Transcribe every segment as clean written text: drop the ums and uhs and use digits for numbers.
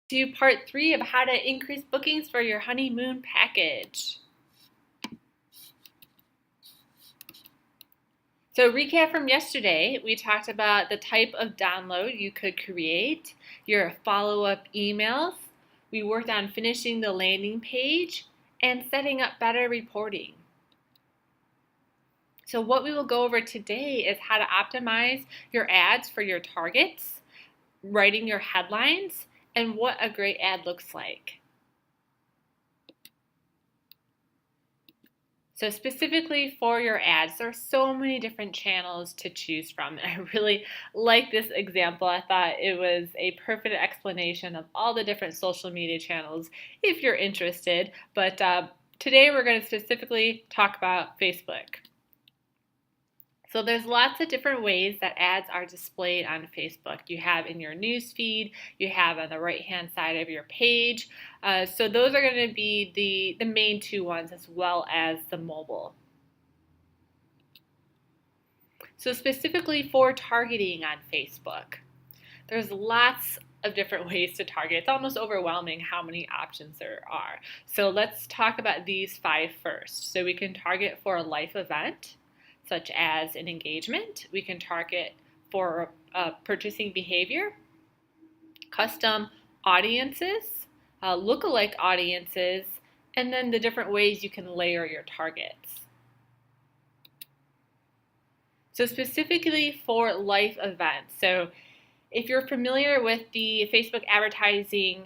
To part 3 of how to increase bookings for your honeymoon package. So recap from yesterday, we talked about the type of download you could create, your follow-up emails. We worked on finishing the landing page and setting up better reporting. So what we will go over today is how to optimize your ads for your targets, writing your headlines, and what a great ad looks like. So specifically for your ads, there are so many different channels to choose from. And I really like this example. I thought it was a perfect explanation of all the different social media channels if you're interested. But today we're going to specifically talk about Facebook. So there's lots of different ways that ads are displayed on Facebook. You have in your news feed, you have on the right-hand side of your page. So those are going to be the main two ones, as well as the mobile. So specifically for targeting on Facebook, there's lots of different ways to target. It's almost overwhelming how many options there are. So let's talk about these 5 first. So we can target for a life event, such as an engagement. We can target for purchasing behavior, custom audiences, lookalike audiences, and then the different ways you can layer your targets. So specifically for life events, so if you're familiar with the Facebook advertising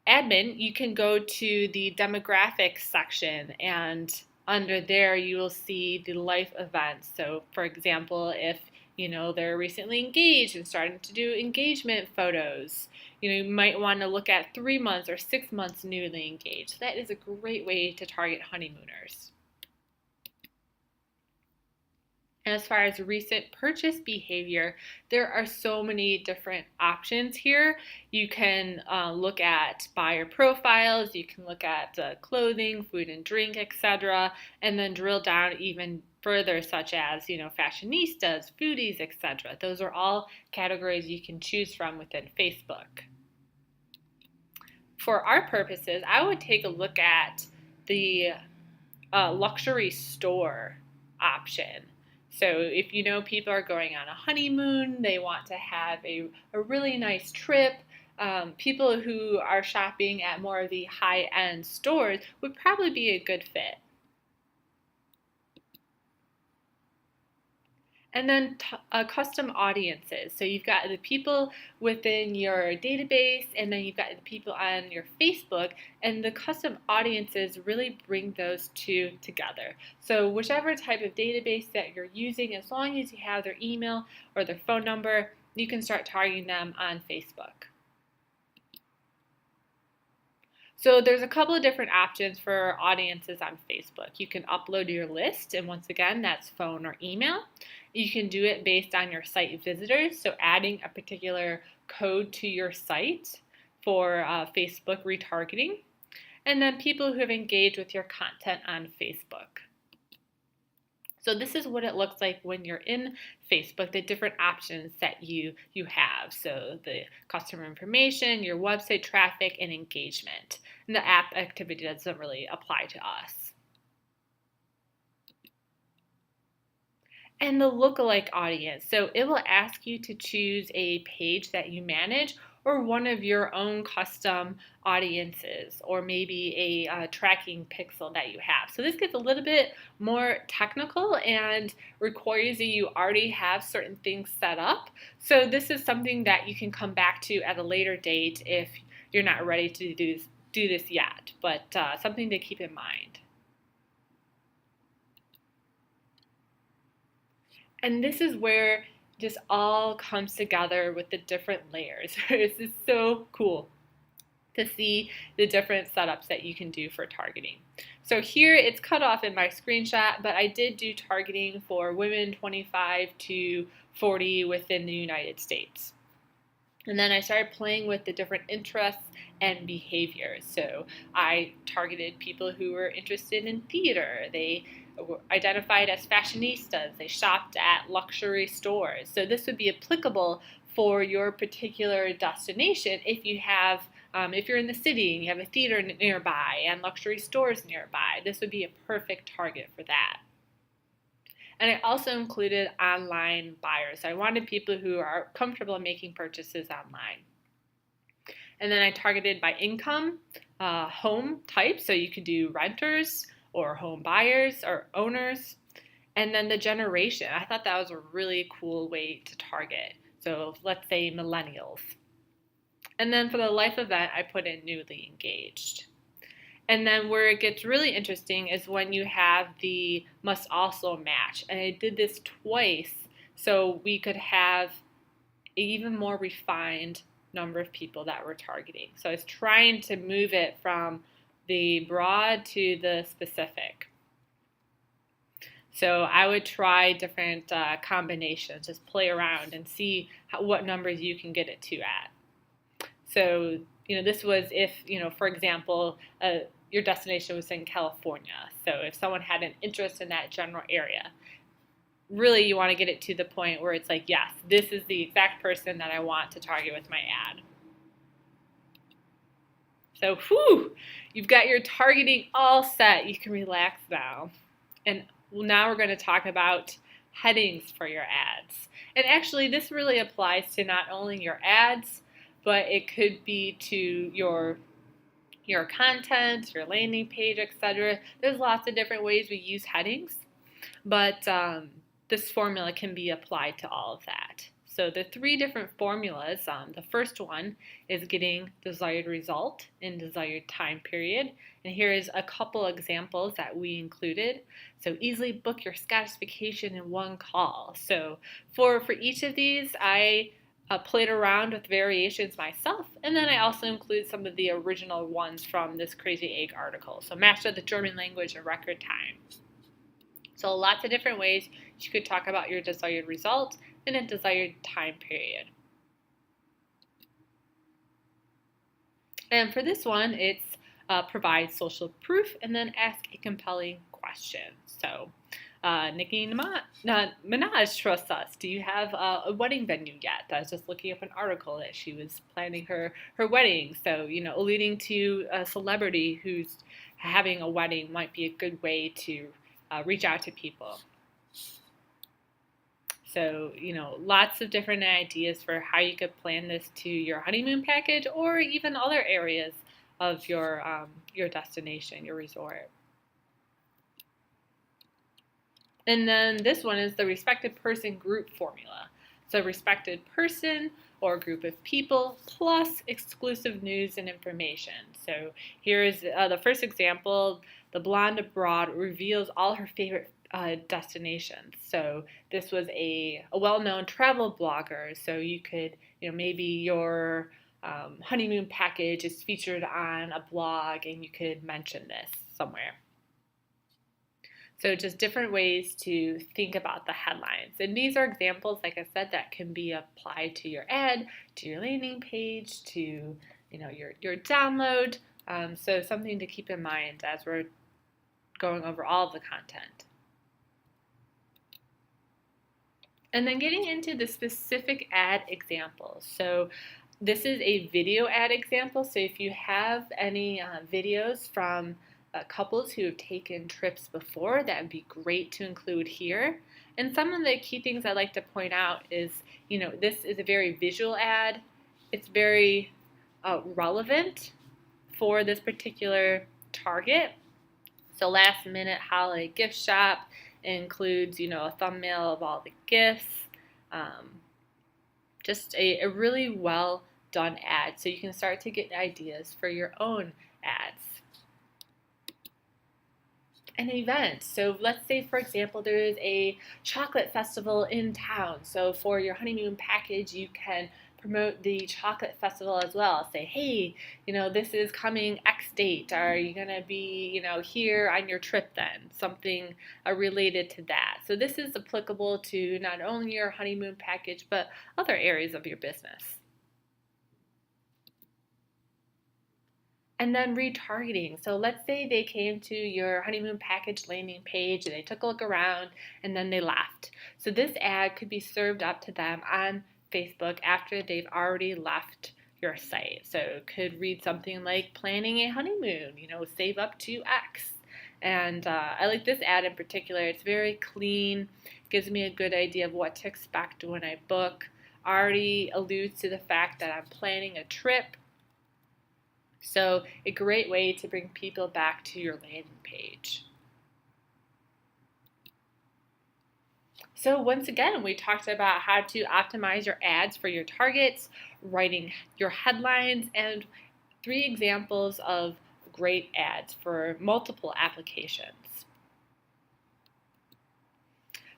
admin, you can go to the demographics section, and under there you will see the life events. So for example, if they're recently engaged and starting to do engagement photos, you might want to look at 3 months or 6 months newly engaged. So that is a great way to target honeymooners. And as far as recent purchase behavior, there are so many different options here. You can look at buyer profiles, you can look at clothing, food and drink, etc., and then drill down even further, such as fashionistas, foodies, etc. Those are all categories you can choose from within Facebook. For our purposes, I would take a look at the luxury store option. So if people are going on a honeymoon, they want to have a really nice trip, people who are shopping at more of the high-end stores would probably be a good fit. And then custom audiences. So you've got the people within your database, and then you've got the people on your Facebook, and the custom audiences really bring those two together. So whichever type of database that you're using, as long as you have their email or their phone number, you can start targeting them on Facebook. So there's a couple of different options for audiences on Facebook. You can upload your list, and once again, that's phone or email. You can do it based on your site visitors, so adding a particular code to your site for Facebook retargeting, and then people who have engaged with your content on Facebook. So this is what it looks like when you're in Facebook, the different options that you have. So the customer information, your website traffic, and engagement. And the app activity doesn't really apply to us. And the lookalike audience. So it will ask you to choose a page that you manage or one of your own custom audiences, or maybe a tracking pixel that you have. So this gets a little bit more technical and requires that you already have certain things set up. So this is something that you can come back to at a later date if you're not ready to do this yet, but something to keep in mind. And this is where just all comes together with the different layers. This is so cool to see the different setups that you can do for targeting. So here it's cut off in my screenshot, but I did do targeting for women 25 to 40 within the United States. And then I started playing with the different interests and behaviors. So I targeted people who were interested in theater. They were identified as fashionistas. They shopped at luxury stores. So this would be applicable for your particular destination. If you're in the city and you have a theater nearby and luxury stores nearby, this would be a perfect target for that. And I also included online buyers. I wanted people who are comfortable making purchases online. And then I targeted by income, home type, so you could do renters or home buyers or owners. And then the generation. I thought that was a really cool way to target. So let's say millennials. And then for the life event, I put in newly engaged. And then where it gets really interesting is when you have the must also match. And I did this twice so we could have an even more refined number of people that we're targeting. So I was trying to move it from the broad to the specific. So I would try different combinations, just play around and see what numbers you can get it to at. So, this was if, for example, your destination was in California. So if someone had an interest in that general area, really you want to get it to the point where it's like, yes, this is the exact person that I want to target with my ad. So, you've got your targeting all set. You can relax now. And now we're going to talk about headings for your ads. And actually, this really applies to not only your ads, but it could be to your content, your landing page, etc. There's lots of different ways we use headings, but this formula can be applied to all of that. So the 3 different formulas, the first one is getting desired result in desired time period. And here is a couple examples that we included. So easily book your Scottish vacation in one call. So for each of these, I played around with variations myself, and then I also include some of the original ones from this Crazy Egg article. So master the German language in record time. So lots of different ways you could talk about your desired result in a desired time period. And for this one, it's provide social proof and then ask a compelling question. So Nicki Minaj trusts us. Do you have a wedding venue yet? I was just looking up an article that she was planning her wedding. So, alluding to a celebrity who's having a wedding might be a good way to reach out to people. So, lots of different ideas for how you could plan this to your honeymoon package or even other areas of your destination, your resort. And then this one is the respected person group formula. So respected person or group of people plus exclusive news and information. So here is the first example. The blonde abroad reveals all her favorite destinations. So this was a well-known travel blogger. So you could, maybe your honeymoon package is featured on a blog and you could mention this somewhere. So just different ways to think about the headlines. And these are examples, like I said, that can be applied to your ad, to your landing page, to your download. So something to keep in mind as we're going over all of the content. And then getting into the specific ad examples. So this is a video ad example. So if you have any videos from couples who have taken trips before, that would be great to include here. And some of the key things I like to point out is, this is a very visual ad. It's very relevant for this particular target. So last minute holiday gift shop includes, a thumbnail of all the gifts. Just a really well done ad. So you can start to get ideas for your own ads. An event. So let's say, for example, there is a chocolate festival in town. So for your honeymoon package, you can promote the chocolate festival as well. Say, hey, this is coming X date. Are you going to be, here on your trip then? Something related to that. So this is applicable to not only your honeymoon package, but other areas of your business. And then retargeting. So let's say they came to your honeymoon package landing page and they took a look around and then they left. So this ad could be served up to them on Facebook after they've already left your site. So it could read something like planning a honeymoon, save up to X. And I like this ad in particular. It's very clean, gives me a good idea of what to expect when I book, already alludes to the fact that I'm planning a trip. So a great way to bring people back to your landing page. So once again, we talked about how to optimize your ads for your targets, writing your headlines, and 3 examples of great ads for multiple applications.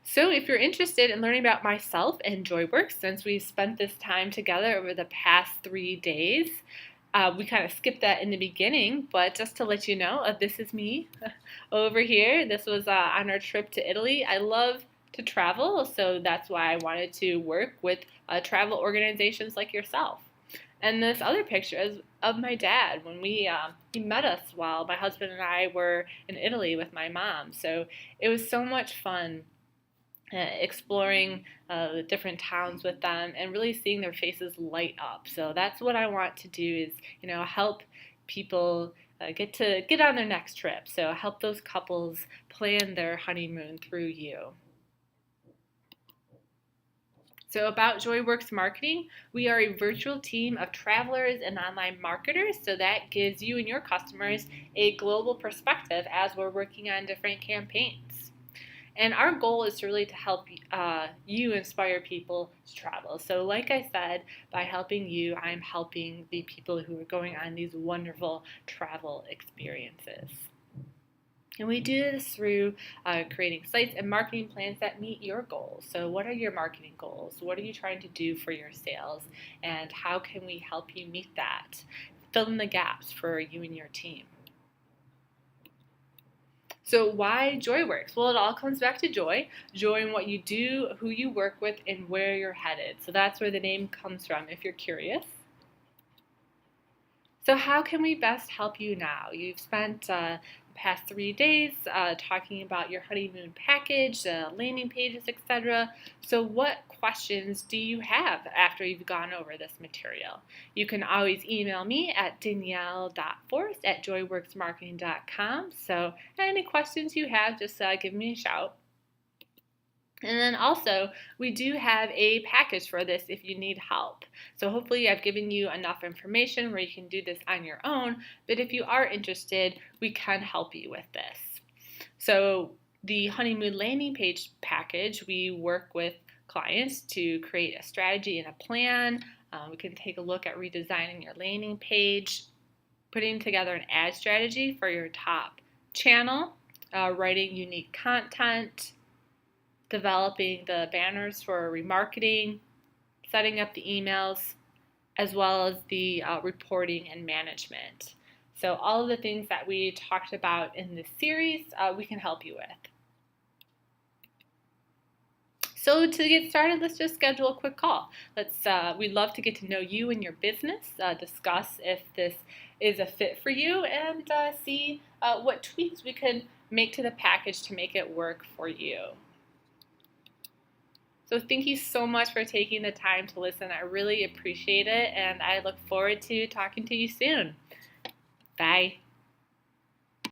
So if you're interested in learning about myself and JoyWorks, since we've spent this time together over the past 3 days, we kind of skipped that in the beginning, but just to let you know, this is me over here. This was on our trip to Italy. I love to travel, so that's why I wanted to work with travel organizations like yourself. And this other picture is of my dad when he met us while my husband and I were in Italy with my mom. So it was so much fun exploring the different towns with them and really seeing their faces light up. So that's what I want to do is, help people get on their next trip. So help those couples plan their honeymoon through you. So about JoyWorks Marketing, we are a virtual team of travelers and online marketers, so that gives you and your customers a global perspective as we're working on different campaigns. And our goal is really to help you inspire people to travel. So like I said, by helping you, I'm helping the people who are going on these wonderful travel experiences. And we do this through creating sites and marketing plans that meet your goals. So what are your marketing goals? What are you trying to do for your sales? And how can we help you meet that? Fill in the gaps for you and your team. So why JoyWorks? Well, it all comes back to joy. Joy in what you do, who you work with, and where you're headed. So that's where the name comes from if you're curious. So how can we best help you now? You've spent the past 3 days talking about your honeymoon package, landing pages, etc. So what questions do you have after you've gone over this material? You can always email me at danielle.forst@joyworksmarketing.com. So any questions you have, just give me a shout. And then also, we do have a package for this if you need help. So hopefully I've given you enough information where you can do this on your own, but if you are interested, we can help you with this. So the honeymoon landing page package, we work with clients to create a strategy and a plan. We can take a look at redesigning your landing page, putting together an ad strategy for your top channel, writing unique content, developing the banners for remarketing, setting up the emails, as well as the reporting and management. So all of the things that we talked about in this series, we can help you with. So to get started, let's just schedule a quick call. We'd love to get to know you and your business, discuss if this is a fit for you, and see what tweaks we can make to the package to make it work for you. So thank you so much for taking the time to listen. I really appreciate it, and I look forward to talking to you soon. Bye.